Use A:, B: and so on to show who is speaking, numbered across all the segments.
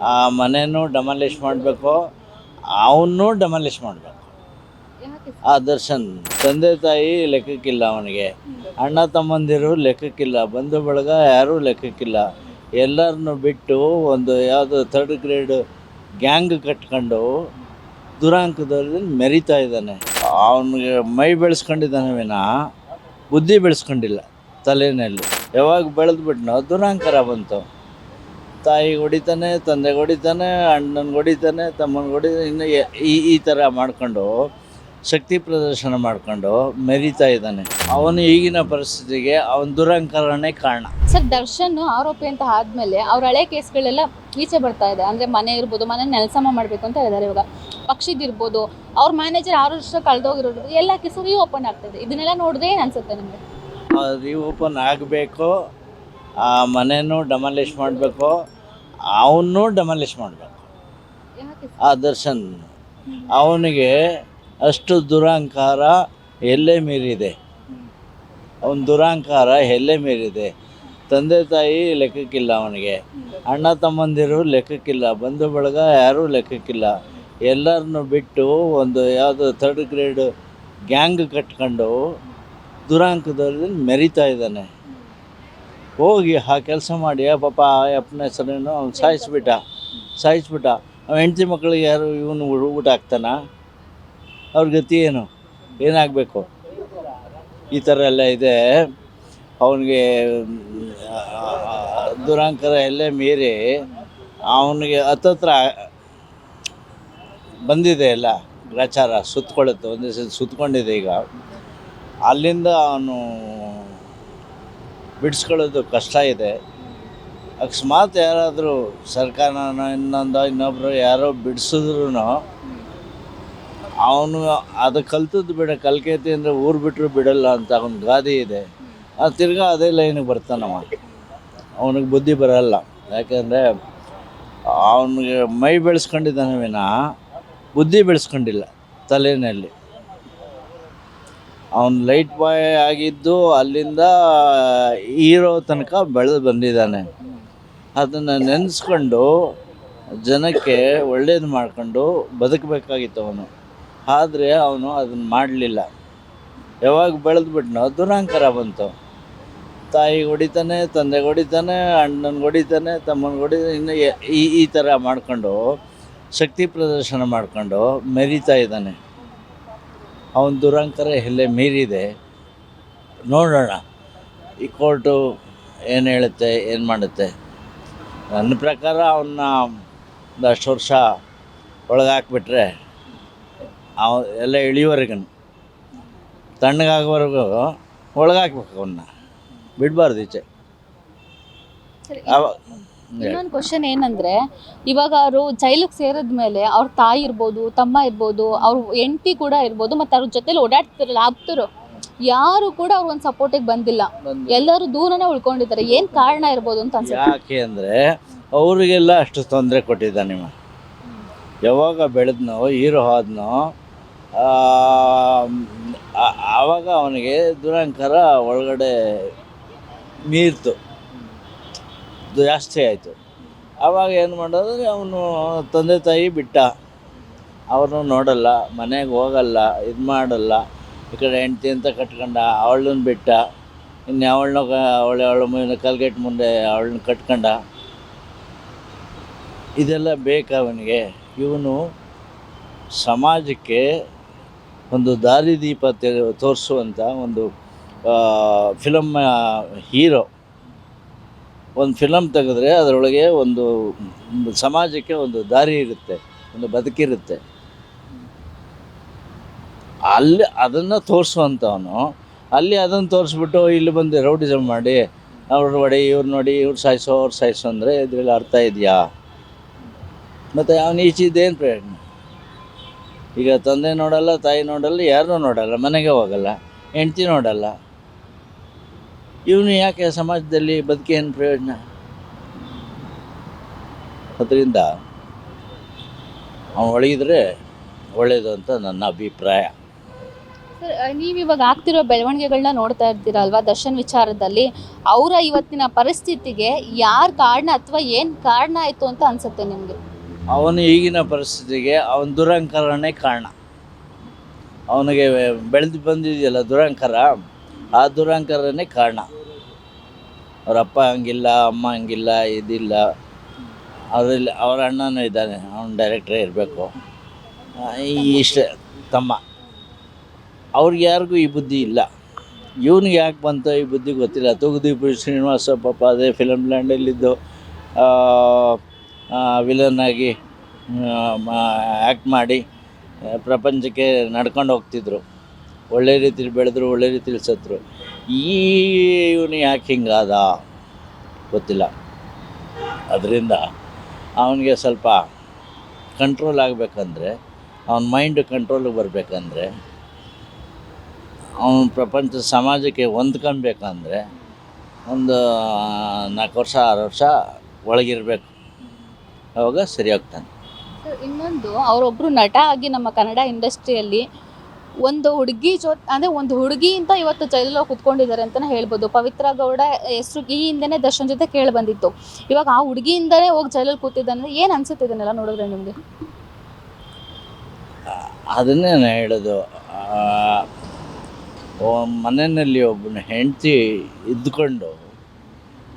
A: ಆ ಮನೆನೂ ಡೆಮಾಲಿಷ್ ಮಾಡಬೇಕು, ಅವನ್ನೂ ಡೆಮಾಲಿಷ್ ಮಾಡಬೇಕು.
B: ಯಾಕೆ
A: ಆ ದರ್ಶನ್ ತಂದೆ ತಾಯಿ ಲೆಕ್ಕಕ್ಕಿಲ್ಲ, ಅವನಿಗೆ ಅಣ್ಣ ತಮ್ಮಂದಿರು ಲೆಕ್ಕಕ್ಕಿಲ್ಲ, ಬಂಧು ಬಳಗ ಯಾರೂ ಲೆಕ್ಕಕ್ಕಿಲ್ಲ. ಎಲ್ಲರನ್ನು ಬಿಟ್ಟು ಒಂದು ಯಾವುದೋ ಥರ್ಡ್ ಗ್ರೇಡ್ ಗ್ಯಾಂಗ್ ಕಟ್ಕೊಂಡು ದುರಾಂಕದಲ್ಲಿ ಮೆರಿತಾ ಇದ್ದಾನೆ. ಅವನಿಗೆ ಮೈ ಬೆಳೆಸ್ಕೊಂಡಿದ್ದಾನೆ ವಿನಃ ಬುದ್ಧಿ ಬೆಳೆಸ್ಕೊಂಡಿಲ್ಲ ತಲೆಯಲ್ಲಿ. ಯಾವಾಗ ಬೆಳೆದ್ಬಿಟ್ನೋ ದುರಾಂಕಾರ ಬಂತು. ತಾಯಿಗೆ ಹೊಡಿತಾನೆ, ತಂದೆಗೆ ಹೊಡಿತಾನೆ, ಅಣ್ಣನಿಗೆ ಹೊಡಿತಾನೆ, ತಮ್ಮನಿಗೆ ಹೊಡಿತಾನೆ, ಇನ್ನು ಈ ಥರ ಮಾಡ್ಕೊಂಡು ಶಕ್ತಿ ಪ್ರದರ್ಶನ ಮಾಡ್ಕೊಂಡು ಮೆರಿತಾ ಇದ್ದಾನೆ. ಅವನು ಈಗಿನ ಪರಿಸ್ಥಿತಿಗೆ ಅವನ ದುರಂಕಾರನೇ ಕಾರಣ.
B: ಸರ್, ದರ್ಶನ್ ಆರೋಪಿ ಅಂತ ಆದ್ಮೇಲೆ ಅವ್ರ ಹಳೆ ಕೇಸ್ಗಳೆಲ್ಲ ಈಚೆ ಬರ್ತಾ ಇದೆ. ಅಂದ್ರೆ ಮನೆ ಇರ್ಬೋದು, ಮನೆ ನೆಲಸಮ ಮಾಡಬೇಕು ಅಂತ ಹೇಳಿದ್ದಾರೆ. ಇವಾಗ ಪಕ್ಷಿದಿರ್ಬೋದು, ಅವ್ರ ಮ್ಯಾನೇಜರ್ 6 ವರ್ಷ ಕಳೆದೋಗಿರೋದು ಎಲ್ಲ ಕೇಸು ಓಪನ್ ಆಗ್ತದೆ. ಇದನ್ನೆಲ್ಲ ನೋಡಿದ್ರೆ ಏನು ಅನ್ಸುತ್ತೆ ನಿಮಗೆ?
A: ರೀಓಪನ್ ಆಗಬೇಕು, ಆ ಮನೆನೂ ಡೆಮಾಲಿಷ್ ಮಾಡಬೇಕು, ಅವನ್ನೂ ಡೆಮಾಲಿಷ್ ಮಾಡಬೇಕು.
B: ಯಾಕೆ
A: ಆ ದರ್ಶನ್ ಅವನಿಗೆ ಅಷ್ಟು ದುರಹಂಕಾರ ಎಲ್ಲೇ ಮೀರಿದೆ. ಅವನ ದುರಹಂಕಾರ ಎಲ್ಲೇ ಮೀರಿದೆ. ತಂದೆ ತಾಯಿ ಲೆಕ್ಕಕ್ಕಿಲ್ಲ, ಅವನಿಗೆ ಅಣ್ಣ ತಮ್ಮಂದಿರು ಲೆಕ್ಕಕ್ಕಿಲ್ಲ, ಬಂಧು ಬಳಗ ಯಾರೂ ಲೆಕ್ಕಕ್ಕಿಲ್ಲ. ಎಲ್ಲರನ್ನು ಬಿಟ್ಟು ಒಂದು ಯಾವುದೋ ಥರ್ಡ್ ಗ್ರೇಡ್ ಗ್ಯಾಂಗ್ ಕಟ್ಕೊಂಡು ದುರಾಂಕದಲ್ಲಿ ಮೆರಿತಾ ಇದ್ದಾನೆ. ಹೋಗಿ ಆ ಕೆಲಸ ಮಾಡಿ ಪಾಪ ಅಪ್ಪನ ಹೆಸರೇನು ಅವ್ನು ಸಾಯಿಸ್ಬಿಟ್ಟ. ಅವ್ನ ಹೆಂಡತಿ ಮಕ್ಕಳಿಗೆ ಯಾರು ಇವನು ಊಟ ಹಾಕ್ತಾನ? ಅವ್ರ ಗತಿ ಏನಾಗಬೇಕು? ಈ ಥರ ಎಲ್ಲ ಇದೆ. ಅವನಿಗೆ ದುರಾಂಕಾರ ಎಲ್ಲೇ ಮೀರಿ ಅವನಿಗೆ ಹತ್ತತ್ರ ಬಂದಿದೆ ಎಲ್ಲ ಗ್ರಾಚಾರ ಸುತ್ತಕೊಳ್ಳುತ್ತೆ. ಒಂದೇ ಸಲ ಸುತ್ತಕೊಂಡಿದೆ. ಈಗ ಅಲ್ಲಿಂದ ಅವನು ಬಿಡಿಸ್ಕೊಳ್ಳೋದು ಕಷ್ಟ ಇದೆ. ಅಕಸ್ಮಾತ್ ಯಾರಾದರೂ ಸರ್ಕಾರನ ಇನ್ನೊಬ್ಬರು ಯಾರೋ ಬಿಡಿಸಿದ್ರು ಅವನು ಅದು ಕಲ್ತದ್ದು ಕಲ್ಕೈತಿ ಅಂದರೆ ಊರು ಬಿಟ್ಟರು ಬಿಡಲ್ಲ ಅಂತ ಅವನ ಗಾದೆ ಇದೆ. ಅದು ತಿರ್ಗಾ ಅದೇ ಲೈನಿಗೆ ಬರ್ತಾನವ. ಅವನಿಗೆ ಬುದ್ಧಿ ಬರಲ್ಲ. ಯಾಕೆಂದರೆ ಅವನಿಗೆ ಮೈ ಬೆಳೆಸ್ಕೊಂಡಿದ್ದಾನೆ ವಿನಃ ಬುದ್ಧಿ ಬೆಳೆಸ್ಕೊಂಡಿಲ್ಲ ತಲೆಯಲ್ಲಿ. ಅವನು ಲೈಟ್ ಬಾಯ್ ಆಗಿದ್ದು ಅಲ್ಲಿಂದ ಹೀರೋ ತನಕ ಬೆಳೆದು ಬಂದಿದ್ದಾನೆ. ಅದನ್ನು ನೆನೆಸ್ಕೊಂಡು ಜನಕ್ಕೆ ಒಳ್ಳೇದು ಮಾಡ್ಕೊಂಡು ಬದುಕಬೇಕಾಗಿತ್ತು ಅವನು. ಆದರೆ ಅವನು ಅದನ್ನು ಮಾಡಲಿಲ್ಲ. ಯಾವಾಗ ಬೆಳೆದ್ಬಿಟ್ನೋ ದುರಾಂಕಾರ ಬಂತು. ತಾಯಿಗೆ ಹೊಡಿತಾನೆ, ತಂದೆಗೆ ಹೊಡಿತಾನೆ, ಅಣ್ಣನಿಗೆ ಹೊಡಿತಾನೆ, ತಮ್ಮನಿಗೆ ಹೊಡಿತಾನೆ, ಇನ್ನು ಈ ಥರ ಮಾಡ್ಕೊಂಡು ಶಕ್ತಿ ಪ್ರದರ್ಶನ ಮಾಡ್ಕೊಂಡು ಮೆರಿತಾ ಇದ್ದಾನೆ. ಅವನ ದುರಂಕಾರ ಎಲ್ಲೇ ಮೀರಿದೆ. ನೋಡೋಣ ಈ ಕೋರ್ಟು ಏನು ಹೇಳುತ್ತೆ, ಏನು ಮಾಡುತ್ತೆ. ನನ್ನ ಪ್ರಕಾರ ಅವನ್ನ ಒಂದಷ್ಟು ವರ್ಷ ಒಳಗಾಕ್ಬಿಟ್ರೆ ಎಲ್ಲ ಇಳಿಯೋವರೆಗೂ ತಣ್ಣಗಾಗೋವರೆಗೂ ಒಳಗಾಕ್ಬೇಕು. ಅವನ್ನ ಬಿಡಬಾರ್ದು ಈಚೆ.
B: ಇನ್ನೊಂದು ಕ್ವಶನ್ ಏನಂದ್ರೆ, ಇವಾಗ ಅವರು ಜೈಲಿಗೆ ಸೇರಿದ್ಮೇಲೆ ಅವ್ರ ತಾಯಿ ಇರ್ಬೋದು, ತಮ್ಮ ಇರ್ಬೋದು, ಅವ್ರ ಹೆಂಡತಿ ಕೂಡ ಇರ್ಬೋದು, ಮತ್ತು ಅವ್ರ ಜೊತೆಲಿ ಓಡಾಡ್ತಿರಲ್ಲ ಆಪ್ತರು, ಯಾರು ಕೂಡ ಅವ್ರ ಒಂದು ಸಪೋರ್ಟಿಗೆ ಬಂದಿಲ್ಲ. ಎಲ್ಲರೂ ದೂರನೇ ಉಳ್ಕೊಂಡಿದ್ದಾರೆ. ಏನು ಕಾರಣ ಇರ್ಬೋದು ಅಂತ ಅನ್ಸುತ್ತೆ?
A: ಯಾಕೆ ಅಂದರೆ ಅವರಿಗೆಲ್ಲ ಅಷ್ಟು ತೊಂದರೆ ಕೊಟ್ಟಿದ್ದ ನಿಮ್ಮ. ಯಾವಾಗ ಬೆಳೆದ್ನೋ ಹೀರೋ ಆದ್ನೋ ಆವಾಗ ಅವನಿಗೆ ದುರಂಕಾರ ಒಳಗಡೆ ಮೀರ್ತು, ಜಾಸ್ತಿ ಆಯಿತು. ಆವಾಗ ಏನು ಮಾಡೋದು, ಅವನು ತಂದೆ ತಾಯಿ ಬಿಟ್ಟ. ಅವ್ರನ್ನೂ ನೋಡಲ್ಲ, ಮನೆಗೆ ಹೋಗಲ್ಲ, ಇದು ಮಾಡಲ್ಲ. ಈ ಕಡೆ ಹೆಂಡ್ತಿ ಅಂತ ಕಟ್ಕೊಂಡ, ಅವಳನ್ನ ಬಿಟ್ಟ. ಇನ್ನು ಅವಳ ಮುಂದೆ ಕಲ್ಗೇಟ್ ಮುಂದೆ ಅವಳನ್ನ ಕಟ್ಕೊಂಡ. ಇದೆಲ್ಲ ಬೇಕಾ ಅವನಿಗೆ? ಇವನು ಸಮಾಜಕ್ಕೆ ಒಂದು ದಾರಿದೀಪ ತೋರಿಸುವಂಥ ಒಂದು ಫಿಲಮ್ ಹೀರೋ. ಒಂದು ಫಿಲಮ್ ತೆಗೆದ್ರೆ ಅದರೊಳಗೆ ಒಂದು ಸಮಾಜಕ್ಕೆ ಒಂದು ದಾರಿ ಇರುತ್ತೆ, ಒಂದು ಬದುಕಿರುತ್ತೆ. ಅಲ್ಲಿ ಅದನ್ನು ತೋರಿಸುವಂಥವನು ಅಲ್ಲಿ ಅದನ್ನು ತೋರಿಸ್ಬಿಟ್ಟು ಇಲ್ಲಿ ಬಂದು ರೌಡಿಸಮ್ ಮಾಡಿ ಅವ್ರು ನೋಡಿ, ಇವ್ರು ನೋಡಿ, ಇವ್ರು ಸಾಯಿಸೋ, ಅವ್ರು ಸಾಯಿಸೋ ಅಂದರೆ ಇದರಲ್ಲಿ ಅರ್ಥ ಇದೆಯಾ? ಮತ್ತು ಅವನು ಈಚಿದ್ದೇನು ಪ್ರಯೋಜನ? ಈಗ ತಂದೆ ನೋಡಲ್ಲ, ತಾಯಿ ನೋಡಲ್ಲ, ಯಾರನ್ನೂ ನೋಡಲ್ಲ, ಮನೆಗೆ ಹೋಗಲ್ಲ, ಹೆಂಡ್ತಿ ನೋಡಲ್ಲ. ಇವನು ಯಾಕೆ ಸಮಾಜದಲ್ಲಿ ಬದುಕಿ ಏನು ಪ್ರಯೋಜನ? ಅದರಿಂದ ಅವನು ಒಳಗಿದ್ರೆ ಒಳ್ಳೆಯದು ಅಂತ ನನ್ನ ಅಭಿಪ್ರಾಯ.
B: ಸರ್ ನೀವಿವಾಗ ಆಗ್ತಿರೋ ಬೆಳವಣಿಗೆಗಳನ್ನ ನೋಡ್ತಾ ಇರ್ತೀರಲ್ವಾ ದರ್ಶನ್ ವಿಚಾರದಲ್ಲಿ, ಅವರ ಇವತ್ತಿನ ಪರಿಸ್ಥಿತಿಗೆ ಯಾರು ಕಾರಣ ಅಥವಾ ಏನು ಕಾರಣ ಆಯಿತು ಅಂತ ಅನ್ಸುತ್ತೆ ನಿಮಗೆ?
A: ಅವನು ಈಗಿನ ಪರಿಸ್ಥಿತಿಗೆ ಅವನ ದುರಹಂಕಾರನೇ ಕಾರಣ. ಅವನಿಗೆ ಬೆಳೆದು ಬಂದಿದೆಯಲ್ಲ ದುರಹಂಕಾರ, ಆ ದುರಹಂಕಾರನೇ ಕಾರಣ. ಅವ್ರ ಅಪ್ಪ ಹಂಗಿಲ್ಲ, ಅಮ್ಮ ಹಂಗಿಲ್ಲ, ಇದಿಲ್ಲ. ಅವರಲ್ಲಿ ಅವ್ರ ಅಣ್ಣನೂ ಇದ್ದಾನೆ, ಅವನು ಡೈರೆಕ್ಟ್ರೇ ಇರಬೇಕು. ಇಷ್ಟೇ ತಮ್ಮ. ಅವ್ರಿಗೆ ಯಾರಿಗೂ ಈ ಬುದ್ಧಿ ಇಲ್ಲ. ಇವನಿಗೆ ಯಾಕೆ ಬಂತು ಈ ಬುದ್ಧಿ ಗೊತ್ತಿಲ್ಲ. ತೂಗುದೀಪ ಶ್ರೀನಿವಾಸ ಪಾಪ ಅದೇ ಫಿಲಮ್ ಲ್ಯಾಂಡಲ್ಲಿದ್ದು ವಿಲನ್ ಆಗಿ ಆ್ಯಕ್ಟ್ ಮಾಡಿ ಪ್ರಪಂಚಕ್ಕೆ ನಡ್ಕೊಂಡು ಹೋಗ್ತಿದ್ರು. ಒಳ್ಳೆ ರೀತಿಲಿ ಬೆಳೆದ್ರು, ಒಳ್ಳೆ ರೀತಿಲಿ ಸತ್ತರು. ಇವನು ಯಾಕೆ ಹಿಂಗಾದ ಗೊತ್ತಿಲ್ಲ. ಅದರಿಂದ ಅವನಿಗೆ ಸ್ವಲ್ಪ ಕಂಟ್ರೋಲ್ ಆಗಬೇಕಂದ್ರೆ, ಅವನ ಮೈಂಡು ಕಂಟ್ರೋಲಿಗೆ ಬರಬೇಕಂದ್ರೆ, ಅವನ ಪ್ರಪಂಚ ಸಮಾಜಕ್ಕೆ ಹೊಂದ್ಕೊಬೇಕಂದ್ರೆ ಒಂದು 4 ವರ್ಷ 6 ವರ್ಷ ಒಳಗಿರಬೇಕು. ಆವಾಗ ಸರಿ ಹೋಗ್ತಾನೆ.
B: ಇನ್ನೊಂದು ಅವರೊಬ್ಬರು ನಟ ಆಗಿ ನಮ್ಮ ಕನ್ನಡ ಇಂಡಸ್ಟ್ರಿಯಲ್ಲಿ ಒಂದು ಹುಡುಗಿ ಅಂದರೆ ಒಂದು ಹುಡುಗಿಯಿಂದ ಇವತ್ತು ಜೈಲಲ್ಲಿ ಕುತ್ಕೊಂಡಿದ್ದಾರೆ ಅಂತಲೇ ಹೇಳ್ಬೋದು. ಪವಿತ್ರ ಗೌಡ ಹೆಸರು ಈ ಹಿಂದೆನೇ ದರ್ಶನ್ ಜೊತೆ ಕೇಳಿ ಬಂದಿತ್ತು. ಇವಾಗ ಆ ಹುಡುಗಿಯಿಂದಲೇ ಹೋಗಿ ಜೈಲಲ್ಲಿ ಕೂತಿದ್ದಾನೆ. ಏನು ಅನಿಸುತ್ತೆ ಇದನ್ನೆಲ್ಲ ನೋಡಿದ್ರೆ ನಿಮಗೆ?
A: ಅದನ್ನೇ ನಾನು ಹೇಳೋದು. ಮನೆಯಲ್ಲಿ ಒಬ್ಬನ ಹೆಂಡತಿ ಇದ್ದುಕೊಂಡು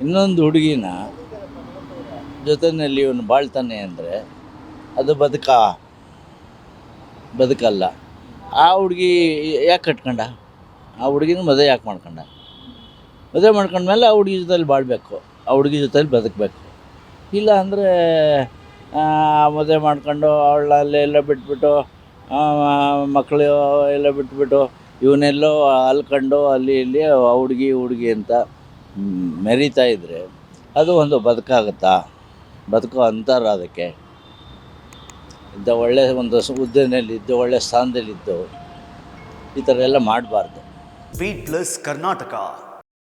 A: ಇನ್ನೊಂದು ಹುಡುಗಿನ ಜೊತೆಯಲ್ಲಿ ಇವನು ಬಾಳ್ತಾನೆ ಅಂದರೆ ಅದು ಬದುಕಲ್ಲ. ಆ ಹುಡುಗಿ ಯಾಕೆ ಕಟ್ಕೊಂಡ? ಆ ಹುಡುಗಿನ ಮದುವೆ ಯಾಕೆ ಮಾಡ್ಕೊಂಡ? ಮದುವೆ ಮಾಡ್ಕೊಂಡ್ಮೇಲೆ ಆ ಹುಡುಗಿ ಜೊತೆಲಿ ಬಾಳಬೇಕು, ಆ ಹುಡುಗಿ ಜೊತೆಲಿ ಬದುಕಬೇಕು. ಇಲ್ಲ ಅಂದರೆ ಮದುವೆ ಮಾಡ್ಕೊಂಡು ಅವಳ ಅಲ್ಲೆಲ್ಲ ಬಿಟ್ಬಿಟ್ಟು ಮಕ್ಕಳು ಎಲ್ಲ ಬಿಟ್ಬಿಟ್ಟು ಇವನ್ನೆಲ್ಲೋ ಅಲ್ಕೊಂಡು ಅಲ್ಲಿ ಇಲ್ಲಿ ಆ ಹುಡುಗಿ ಅಂತ ಮೆರೀತಾ ಇದ್ದರೆ ಅದು ಒಂದು ಬದುಕಾಗುತ್ತಾ? ಬದುಕೋ ಅಂತಾರ ಅದಕ್ಕೆ? ಇದ್ದ ಒಳ್ಳೆಯ ಒಂದು ಹುದ್ದೆಯಲ್ಲಿದ್ದು ಒಳ್ಳೆಯ ಸ್ಥಾನದಲ್ಲಿದ್ದು ಈ ಥರ ಎಲ್ಲ ಮಾಡಬಾರ್ದು.
C: Wait plus Karnataka.